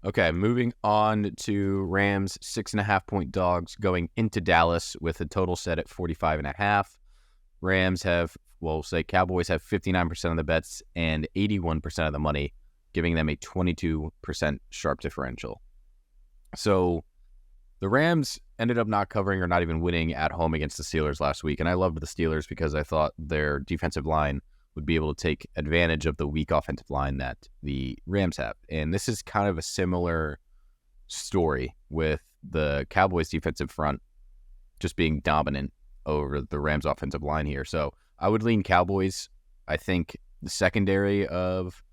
Okay, moving on to Rams 6.5-point dogs going into Dallas with a total set at 45.5. Rams have, well, say Cowboys have 59% of the bets and 81% of the money, giving them a 22% sharp differential. So the Rams ended up not covering or not even winning at home against the Steelers last week. And I loved the Steelers because I thought their defensive line would be able to take advantage of the weak offensive line that the Rams have. And this is kind of a similar story with the Cowboys defensive front just being dominant over the Rams offensive line here. So I would lean Cowboys. I think the secondary of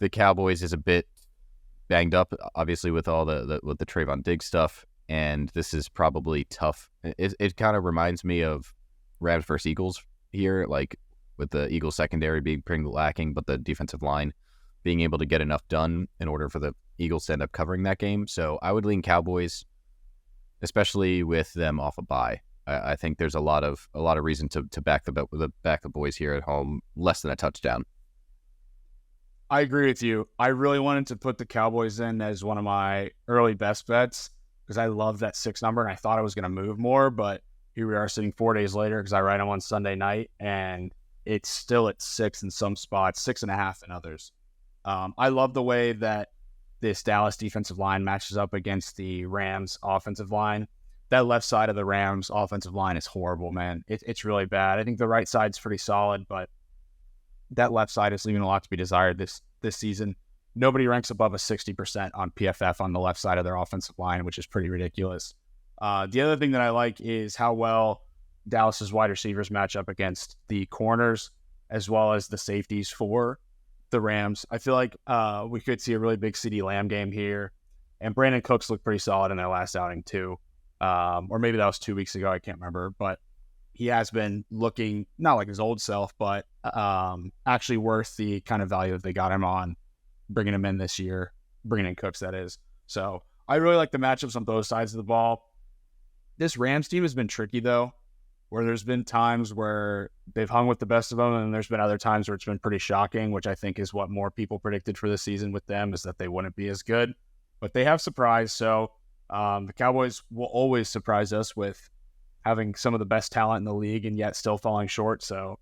the Cowboys is a bit banged up, obviously, with all the Trayvon Diggs stuff. And this is probably tough. It kind of reminds me of Rams versus Eagles here, like with the Eagles secondary being pretty lacking, but the defensive line being able to get enough done in order for the Eagles to end up covering that game. So I would lean Cowboys, especially with them off a bye. I think there's a lot of reason to back the boys here at home, less than a touchdown. I agree with you. I really wanted to put the Cowboys in as one of my early best bets because I love that 6 number and I thought I was going to move more, but here we are sitting 4 days later because I write them on Sunday night and it's still at 6 in some spots, 6.5 in others. I love the way that this Dallas defensive line matches up against the Rams offensive line. That left side of the Rams offensive line is horrible, man. It's really bad. I think the right side's pretty solid, but that left side is leaving a lot to be desired this season. Nobody ranks above a 60% on PFF on the left side of their offensive line, which is pretty ridiculous. The other thing that I like is how well Dallas's wide receivers match up against the corners as well as the safeties for the Rams. I feel like we could see a really big CeeDee Lamb game here. And Brandon Cooks looked pretty solid in their last outing too. Or maybe that was 2 weeks ago. I can't remember. But he has been looking not like his old self, but actually worth the kind of value that they got him on, bringing him in this year, bringing in Cooks, that is. So I really like the matchups on both sides of the ball. This Rams team has been tricky, though, where there's been times where they've hung with the best of them, and there's been other times where it's been pretty shocking, which I think is what more people predicted for the season with them, is that they wouldn't be as good. But they have surprised, so the Cowboys will always surprise us with having some of the best talent in the league and yet still falling short, so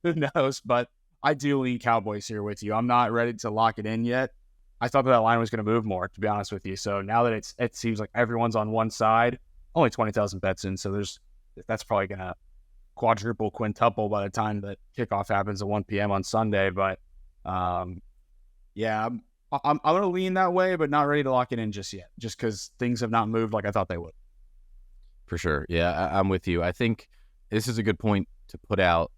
who knows? But I do lean Cowboys here with you. I'm not ready to lock it in yet. I thought that line was going to move more, to be honest with you. So now that it seems like everyone's on one side, only 20,000 bets in, so that's probably going to quadruple, quintuple by the time that kickoff happens at 1 p.m. on Sunday. But yeah, I'm going to lean that way, but not ready to lock it in just yet, just because things have not moved like I thought they would. For sure. Yeah, I'm with you. I think this is a good point to put out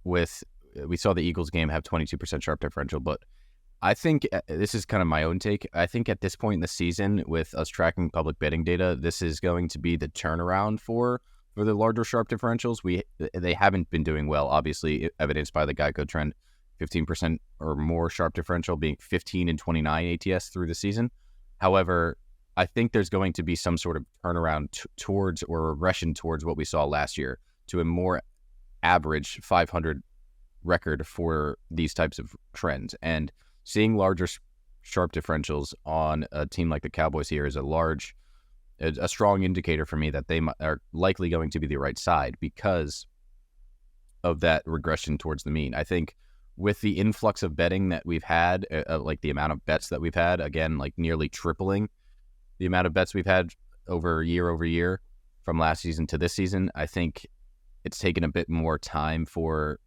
with, we saw the Eagles game have 22% sharp differential, but I think this is kind of my own take. I think at this point in the season, with us tracking public betting data, this is going to be the turnaround for the larger sharp differentials. They haven't been doing well, obviously, evidenced by the Geico trend, 15% or more sharp differential being 15 and 29 ATS through the season. However, I think there's going to be some sort of turnaround towards or regression towards what we saw last year to a more average 500 record for these types of trends. And seeing larger sharp differentials on a team like the Cowboys here is a strong indicator for me that they are likely going to be the right side because of that regression towards the mean. I think with the influx of betting that we've had, like the amount of bets that we've had, again, like nearly tripling the amount of bets we've had over year from last season to this season, I think it's taken a bit more time for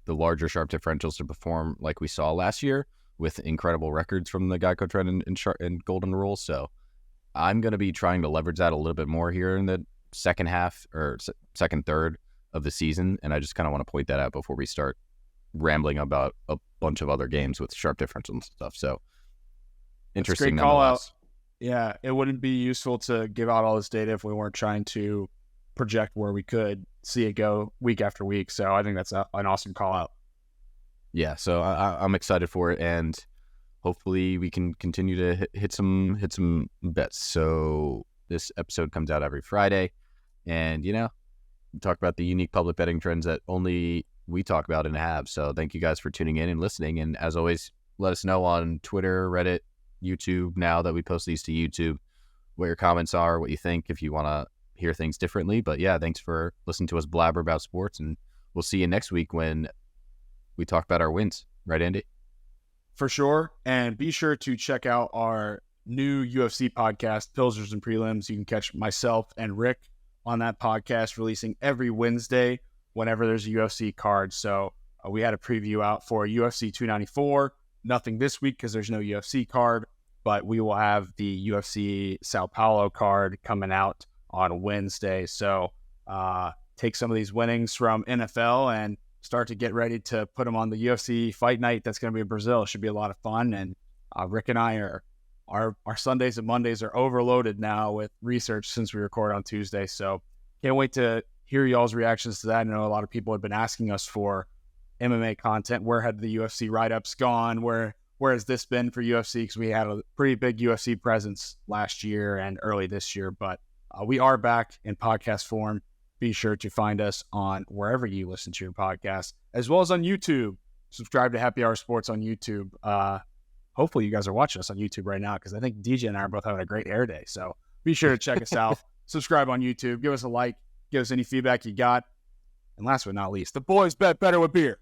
the larger sharp differentials to perform like we saw last year with incredible records from the Geico trend and golden rule. So I'm going to be trying to leverage that a little bit more here in the second half or second third of the season. And I just kind of want to point that out before we start rambling about a bunch of other games with sharp differentials and stuff. So interesting. Great call out. Yeah, it wouldn't be useful to give out all this data if we weren't trying to project where we could see it go week after week. So I think that's an awesome call out. Yeah, so I'm excited for it, and hopefully we can continue to hit some bets. So this episode comes out every Friday, and talk about the unique public betting trends that only we talk about and have. So thank you guys for tuning in and listening. And as always, let us know on Twitter, Reddit, YouTube now that we post these to YouTube, what your comments are, what you think, if you want to hear things differently. But yeah, thanks for listening to us blabber about sports, and we'll see you next week when we talk about our wins. Right, Andy? For sure. And be sure to check out our new UFC podcast, Pilsners and Prelims. You can catch myself and Rick on that podcast, releasing every Wednesday whenever there's a UFC card. So we had a preview out for UFC 294. Nothing this week because there's no UFC card, but we will have the UFC Sao Paulo card coming out on Wednesday. So take some of these winnings from NFL and start to get ready to put them on the UFC fight night that's going to be in Brazil. It should be a lot of fun. And Rick and I our Sundays and Mondays are overloaded now with research since we record on Tuesday. So can't wait to hear y'all's reactions to that. I know a lot of people have been asking us for MMA content. Where had the UFC write-ups gone? Where has this been for UFC? Because we had a pretty big UFC presence last year and early this year. But we are back in podcast form. Be sure to find us on wherever you listen to your podcast, as well as on YouTube. Subscribe to Happy Hour Sports on YouTube. Hopefully you guys are watching us on YouTube right now, because I think DJ and I are both having a great air day. So be sure to check us out. Subscribe on YouTube. Give us a like. Give us any feedback you got. And last but not least, the boys bet better with beer.